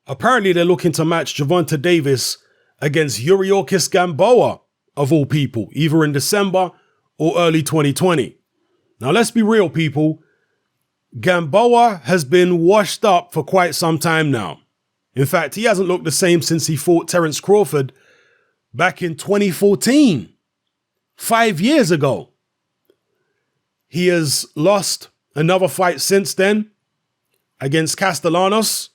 Apparently, they're looking to match Gevonta Davis against Yuriorkis Gamboa, of all people, either in December or early 2020. Now, let's be real, people. Gamboa has been washed up for quite some time now. In fact, he hasn't looked the same since he fought Terence Crawford back in 2014, 5 years ago. He has lost another fight since then against Castellanos,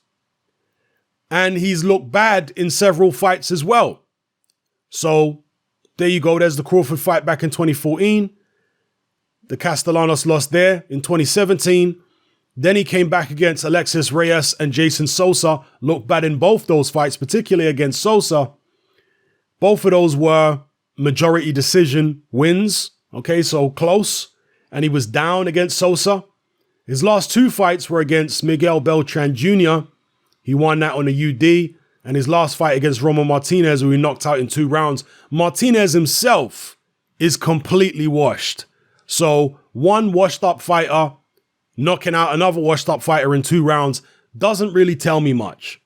and he's looked bad in several fights as well. So there you go. There's the Crawford fight back in 2014. The Castellanos lost there in 2017. Then he came back against Alexis Reyes and Jason Sosa, looked bad in both those fights, particularly against Sosa. Both of those were majority decision wins. Okay, so close. And he was down against Sosa. His last two fights were against Miguel Beltran Jr. He won that on a UD. And his last fight against Roman Martinez, who he knocked out in 2 rounds. Martinez himself is completely washed. So one washed up fighter knocking out another washed up fighter in 2 rounds doesn't really tell me much.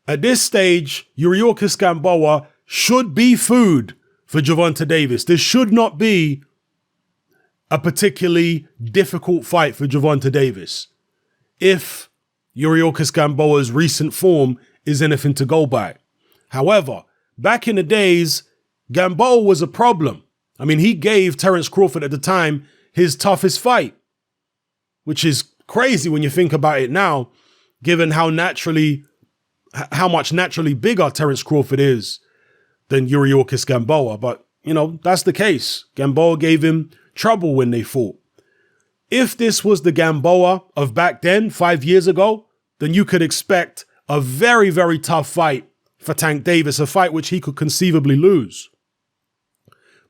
At this stage, Yuriorkis Gamboa should be food for Gevonta Davis. This should not be a particularly difficult fight for Gevonta Davis if Yuriorkis Gamboa's recent form is anything to go by. However, back in the days, Gamboa was a problem. I mean, he gave Terence Crawford at the time his toughest fight, which is crazy when you think about it now, given how much naturally bigger Terence Crawford is than Yuriorkis Gamboa. But, you know, that's the case. Gamboa gave him trouble when they fought. If this was the Gamboa of back then, 5 years ago, then you could expect a very, very tough fight for Tank Davis, a fight which he could conceivably lose.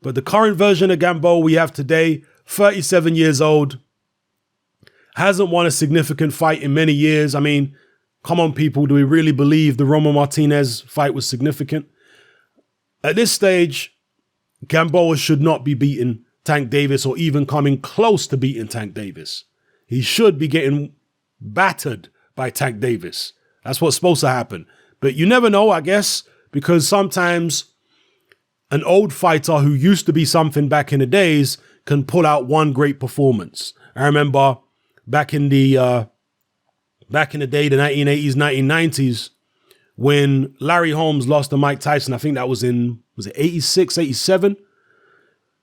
But the current version of Gamboa we have today, 37 years old, hasn't won a significant fight in many years. I mean, come on, people, do we really believe the Roman Martinez fight was significant? At this stage, Gamboa should not be beating Tank Davis or even coming close to beating Tank Davis. He should be getting battered by Tank Davis. That's what's supposed to happen. But you never know, I guess, because sometimes an old fighter who used to be something back in the days can pull out one great performance. I remember back in the day, the 1980s, 1990s, when Larry Holmes lost to Mike Tyson. I think that was it 86, 87?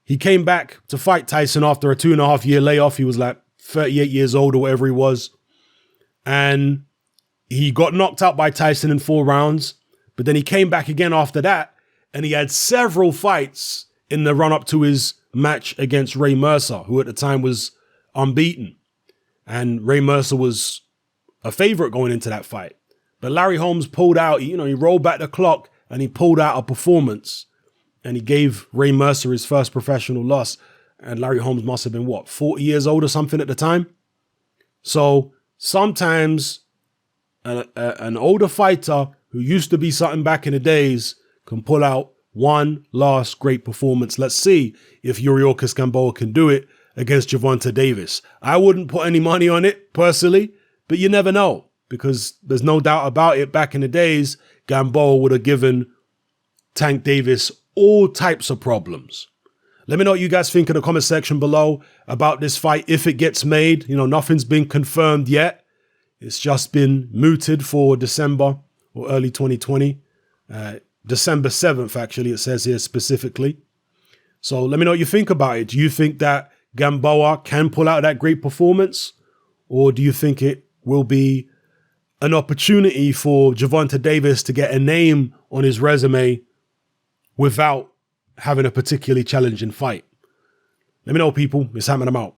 He came back to fight Tyson after a 2.5 year layoff. He was like 38 years old or whatever he was. And he got knocked out by Tyson in 4 rounds. But then he came back again after that. And he had several fights in the run up to his match against Ray Mercer, who at the time was unbeaten. And Ray Mercer was a favorite going into that fight. But Larry Holmes pulled out, he rolled back the clock and he pulled out a performance. And he gave Ray Mercer his first professional loss. And Larry Holmes must have been, 40 years old or something at the time? So sometimes an older fighter who used to be something back in the days can pull out one last great performance. Let's see if Yuriorkis Gamboa can do it against Gevonta Davis. I wouldn't put any money on it personally, but you never know, because there's no doubt about it. Back in the days, Gamboa would have given Tank Davis all types of problems. Let me know what you guys think in the comment section below about this fight if it gets made. Nothing's been confirmed yet. It's just been mooted for December or early 2020. December 7th, actually, it says here specifically. So let me know what you think about it. Do you think that Gamboa can pull out that great performance? Or do you think it will be an opportunity for Gevonta Davis to get a name on his resume without having a particularly challenging fight? Let me know, people. It's Ham and I'm out.